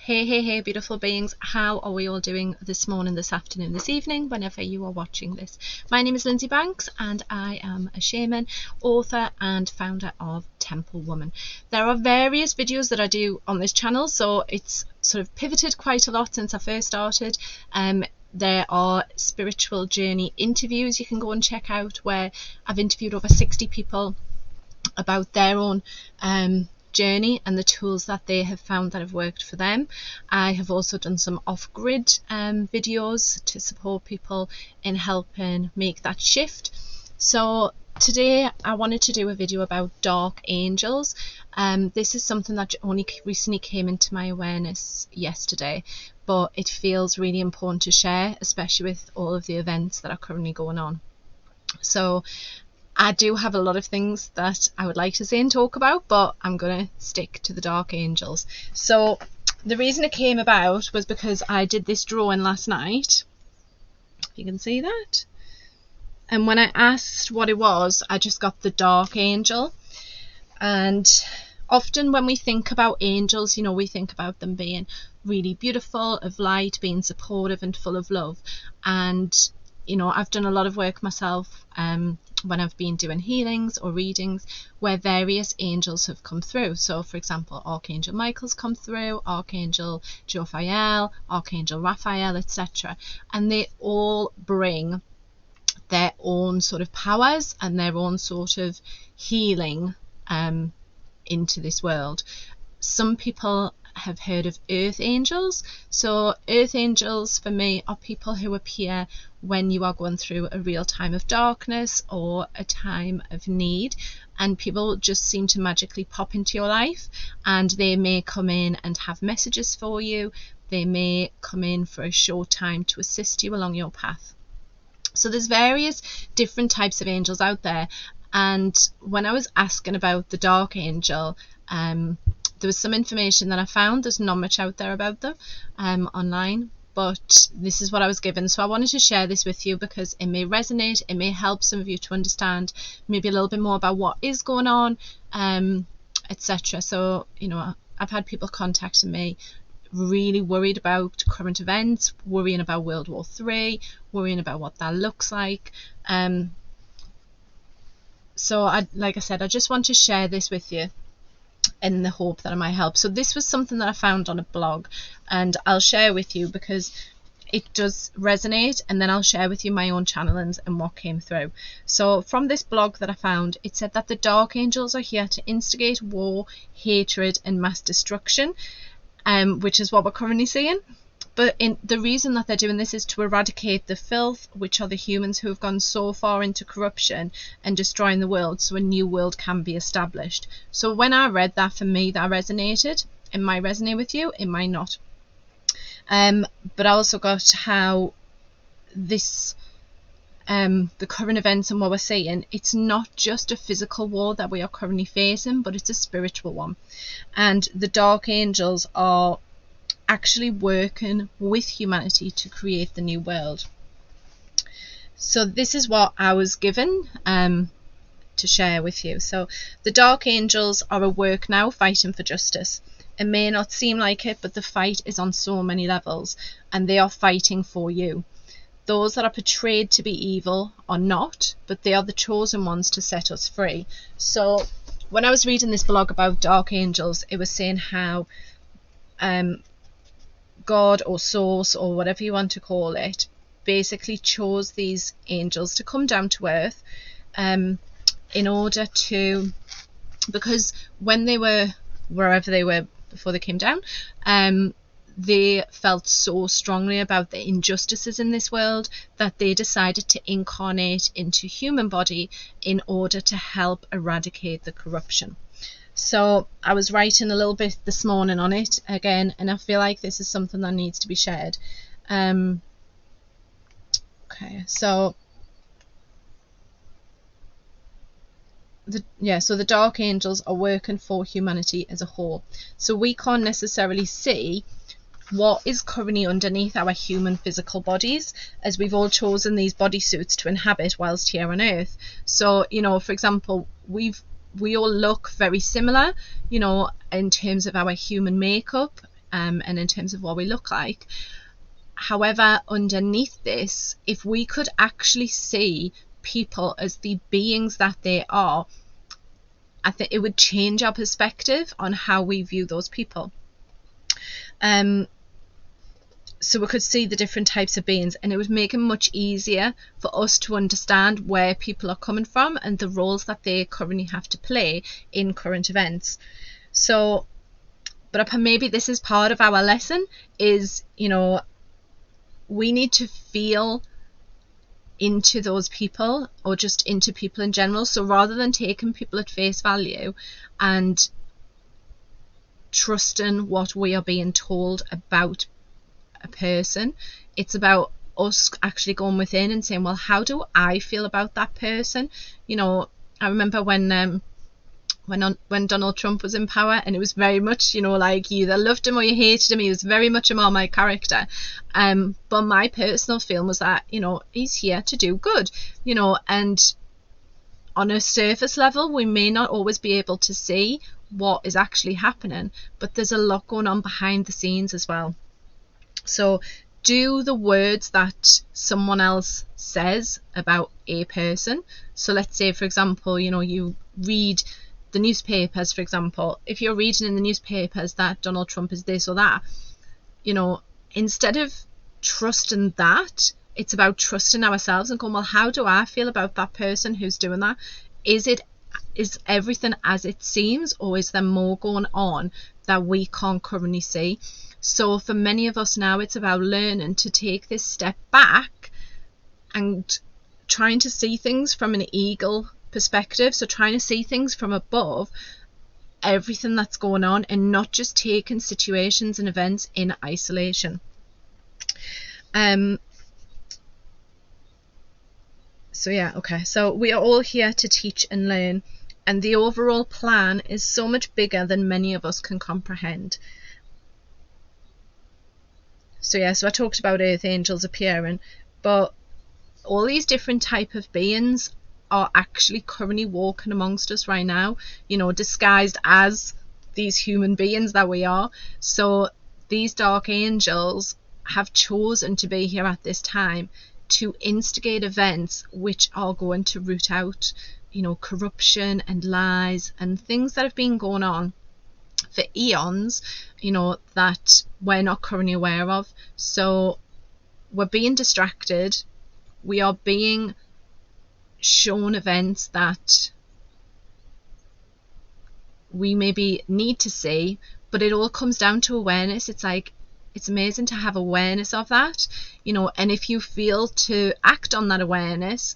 Hey, beautiful beings. How are we all doing this morning, this afternoon, this evening, whenever you are watching this? My name is Lindsay Banks and I am a shaman, author and founder of Temple Woman. There are various videos that I do on this channel, so it's sort of pivoted quite a lot since I first started. There are spiritual journey interviews you can go and check out, where I've interviewed over 60 people about their own journey and the tools that they have found that have worked for them. I have also done some off-grid videos to support people in helping make that shift. So today I wanted to do a video about dark angels. This is something that only recently came into my awareness yesterday, but it feels really important to share, especially with all of the events that are currently going on. So I do have a lot of things that I would like to say and talk about, but I'm going to stick to the dark angels. So the reason it came about was because I did this drawing last night. You can see that. And when I asked what it was, I just got the dark angel. And often when we think about angels, you know, we think about them being really beautiful, of light, being supportive and full of love. And, you know, I've done a lot of work myself when I've been doing healings or readings where various angels have come through. So for example, Archangel Michael's come through, Archangel Jophiel, Archangel Raphael, etc. And they all bring their own sort of powers and their own sort of healing into this world. Some people have heard of earth angels. So earth angels for me are people who appear when you are going through a real time of darkness or a time of need, and people just seem to magically pop into your life, and they may come in and have messages for you. They may come in for a short time to assist you along your path. So there's various different types of angels out there, and when I was asking about the dark angel, there was some information that I found. There's not much out there about them online, but this is what I was given. So I wanted to share this with you because it may resonate, it may help some of you to understand maybe a little bit more about what is going on, etc. So, you know, I've had people contacting me really worried about current events, worrying about World War III, worrying about what that looks like. So like I said, I just want to share this with you in the hope that it might help. So this was something that I found on a blog, and I'll share with you because it does resonate, and then I'll share with you my own channelings and what came through. So from this blog that I found, it said that the dark angels are here to instigate war, hatred and mass destruction, which is what we're currently seeing. But the reason that they're doing this is to eradicate the filth, which are the humans who have gone so far into corruption and destroying the world, so a new world can be established. So when I read that, for me, that resonated. It might resonate with you, it might not. But I also got how this, the current events and what we're seeing, it's not just a physical war that we are currently facing, but it's a spiritual one. And the dark angels are actually working with humanity to create the new world. So this is what I was given to share with you. So the dark angels are at work now fighting for justice. It may not seem like it, but the fight is on so many levels, and they are fighting for you. Those that are portrayed to be evil are not, but they are the chosen ones to set us free. So when I was reading this blog about dark angels, it was saying how God or source or whatever you want to call it basically chose these angels to come down to earth in order to, because when they were wherever they were before they came down, they felt so strongly about the injustices in this world that they decided to incarnate into human body in order to help eradicate the corruption. So I was writing a little bit this morning on it again, and I feel like this is something that needs to be shared. Okay, so the dark angels are working for humanity as a whole. So we can't necessarily see what is currently underneath our human physical bodies, as we've all chosen these bodysuits to inhabit whilst here on earth. So, you know, for example, we all look very similar, you know, in terms of our human makeup. and in terms of what we look like. However, underneath this, if we could actually see people as the beings that they are, I think it would change our perspective on how we view those people. So we could see the different types of beings, and it would make it much easier for us to understand where people are coming from and the roles that they currently have to play in current events. So, but maybe this is part of our lesson, is, you know, we need to feel into those people, or just into people in general. So rather than taking people at face value and trusting what we are being told about a person, it's about us actually going within and saying, well, how do I feel about that person? You know, I remember when Donald Trump was in power, and it was very much, you know, like, you either loved him or you hated him. He was very much a Marmite character. But my personal feeling was that, you know, he's here to do good, you know, and on a surface level, we may not always be able to see what is actually happening, but there's a lot going on behind the scenes as well. So do the words that someone else says about a person. So let's say, for example, you know, you read the newspapers, for example. If you're reading in the newspapers that Donald Trump is this or that, you know, instead of trusting that, it's about trusting ourselves and going, well, how do I feel about that person who's doing that? Is everything as it seems, or is there more going on that we can't currently see? So for many of us now, it's about learning to take this step back and trying to see things from an eagle perspective. So trying to see things from above, everything that's going on, and not just taking situations and events in isolation. So yeah, okay. So we are all here to teach and learn, and the overall plan is so much bigger than many of us can comprehend. So yeah, so I talked about earth angels appearing, but all these different type of beings are actually currently walking amongst us right now, you know, disguised as these human beings that we are. So these dark angels have chosen to be here at this time to instigate events which are going to root out, you know, corruption and lies and things that have been going on for eons, you know, that we're not currently aware of. So we're being distracted, we are being shown events that we maybe need to see, but it all comes down to awareness. It's like, it's amazing to have awareness of that, you know, and if you feel to act on that awareness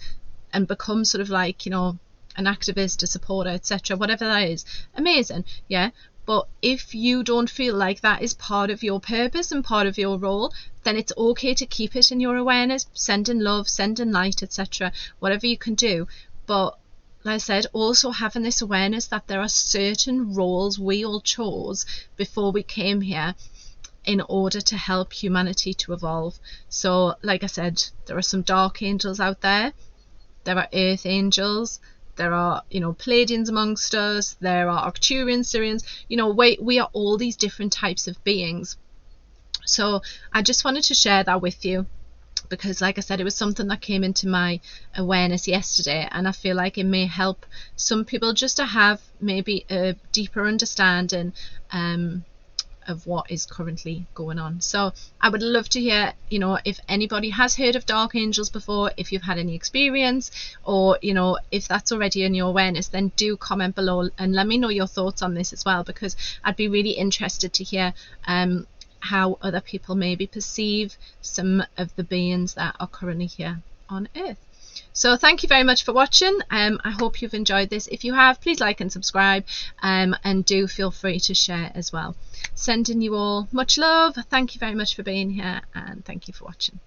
and become sort of like, you know, an activist, a supporter, etc., whatever that is, amazing, yeah. But if you don't feel like that is part of your purpose and part of your role, then it's okay to keep it in your awareness, sending love, sending light, etc., whatever you can do. But like I said, also having this awareness that there are certain roles we all chose before we came here in order to help humanity to evolve. So like I said, there are some dark angels out there, there are earth angels, there are, you know, Pleiadians amongst us, there are Arcturians, Sirians, you know, we are all these different types of beings. So I just wanted to share that with you, because like I said, it was something that came into my awareness yesterday, and I feel like it may help some people just to have maybe a deeper understanding of what is currently going on. So I would love to hear, you know, if anybody has heard of dark angels before, if you've had any experience, or, you know, if that's already in your awareness, then do comment below and let me know your thoughts on this as well, because I'd be really interested to hear how other people maybe perceive some of the beings that are currently here on Earth. So thank you very much for watching. I hope you've enjoyed this. If you have, please like and subscribe, and do feel free to share as well. Sending you all much love. Thank you very much for being here, and thank you for watching.